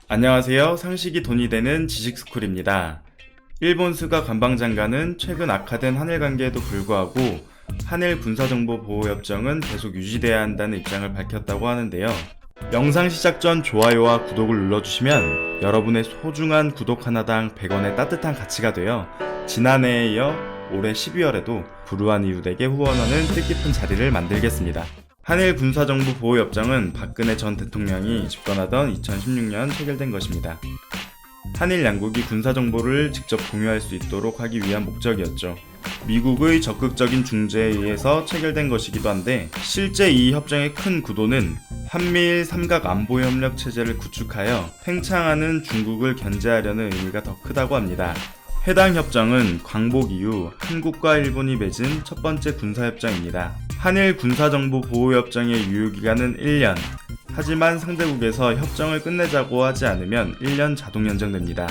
안녕하세요. 상식이 돈이 되는 지식스쿨입니다. 일본 스가 관방장관은 최근 악화된 한일 관계에도 불구하고 한일 군사정보보호협정은 계속 유지돼야 한다는 입장을 밝혔다고 하는데요. 영상 시작 전 좋아요와 구독을 눌러주시면 여러분의 소중한 구독 하나당 100원의 따뜻한 가치가 되어 지난해에 이어 올해 12월에도 불우한 이웃에게 후원하는 뜻깊은 자리를 만들겠습니다. 한일 군사정보보호협정은 박근혜 전 대통령이 집권하던 2016년 체결된 것입니다. 한일 양국이 군사정보를 직접 공유할 수 있도록 하기 위한 목적이었죠. 미국의 적극적인 중재에 의해서 체결된 것이기도 한데 실제 이 협정의 큰 구도는 한미일 삼각 안보협력 체제를 구축하여 팽창하는 중국을 견제하려는 의미가 더 크다고 합니다. 해당 협정은 광복 이후 한국과 일본이 맺은 첫 번째 군사협정입니다. 한일 군사정보보호협정의 유효기간은 1년, 하지만 상대국에서 협정을 끝내자고 하지 않으면 1년 자동 연장됩니다.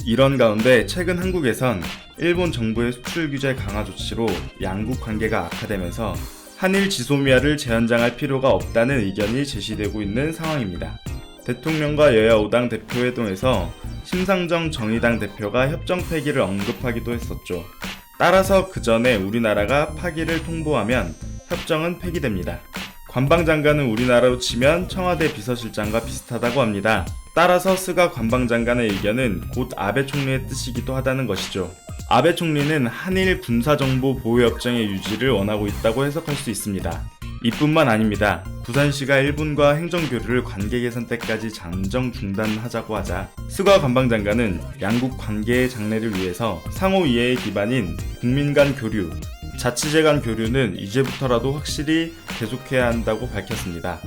이런 가운데 최근 한국에선 일본 정부의 수출 규제 강화 조치로 양국 관계가 악화되면서 한일 지소미아를 재연장할 필요가 없다는 의견이 제시되고 있는 상황입니다. 대통령과 여야 5당 대표회동에서 심상정 정의당 대표가 협정 폐기를 언급하기도 했었죠. 따라서 그 전에 우리나라가 파기를 통보하면 협정은 폐기됩니다. 관방장관은 우리나라로 치면 청와대 비서실장과 비슷하다고 합니다. 따라서 스가 관방장관의 의견은 곧 아베 총리의 뜻이기도 하다는 것이죠. 아베 총리는 한일 군사정보보호협정의 유지를 원하고 있다고 해석할 수 있습니다. 이뿐만 아닙니다. 부산시가 일본과 행정교류를 관계 개선 때까지 잠정 중단하자고 하자 스가 관방장관은 양국 관계의 장래를 위해서 상호 이해의 기반인 국민 간 교류, 자치제 간 교류는 이제부터라도 확실히 계속해야 한다고 밝혔습니다.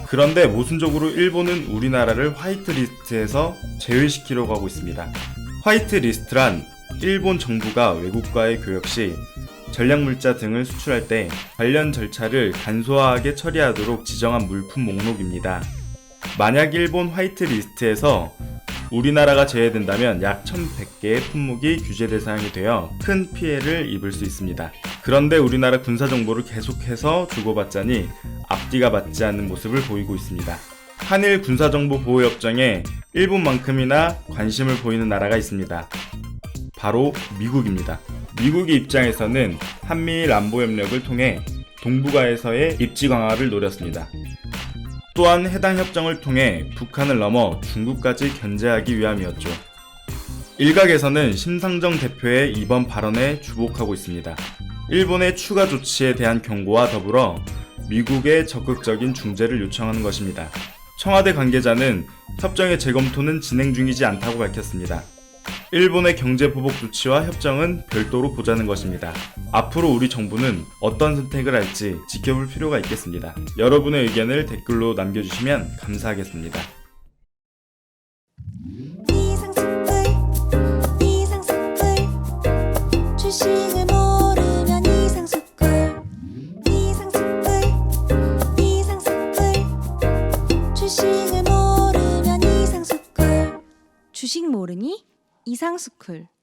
그런데 모순적으로 일본은 우리나라를 화이트리스트에서 제외시키려고 하고 있습니다. 화이트리스트란 일본 정부가 외국과의 교역 시 전략물자 등을 수출할 때 관련 절차를 간소화하게 처리하도록 지정한 물품 목록입니다. 만약 일본 화이트리스트에서 우리나라가 제외된다면 약 1100개의 품목이 규제 대상이 되어 큰 피해를 입을 수 있습니다. 그런데 우리나라 군사정보를 계속해서 주고받자니 앞뒤가 맞지 않는 모습을 보이고 있습니다. 한일 군사정보보호협정에 일본만큼이나 관심을 보이는 나라가 있습니다. 바로 미국입니다. 미국의 입장에서는 한미일 안보협력을 통해 동북아에서의 입지 강화를 노렸습니다. 또한 해당 협정을 통해 북한을 넘어 중국까지 견제하기 위함이었죠. 일각에서는 심상정 대표의 이번 발언에 주목하고 있습니다. 일본의 추가 조치에 대한 경고와 더불어 미국의 적극적인 중재를 요청하는 것입니다. 청와대 관계자는 협정의 재검토는 진행 중이지 않다고 밝혔습니다. 일본의 경제보복 조치와 협정은 별도로 보자는 것입니다. 앞으로 우리 정부는 어떤 선택을 할지 지켜볼 필요가 있겠습니다. 여러분의 의견을 댓글로 남겨주시면 감사하겠습니다. 주식을 모르면 이상스쿨 주식을 모르면 이상스쿨 주식 모르니 이상스쿨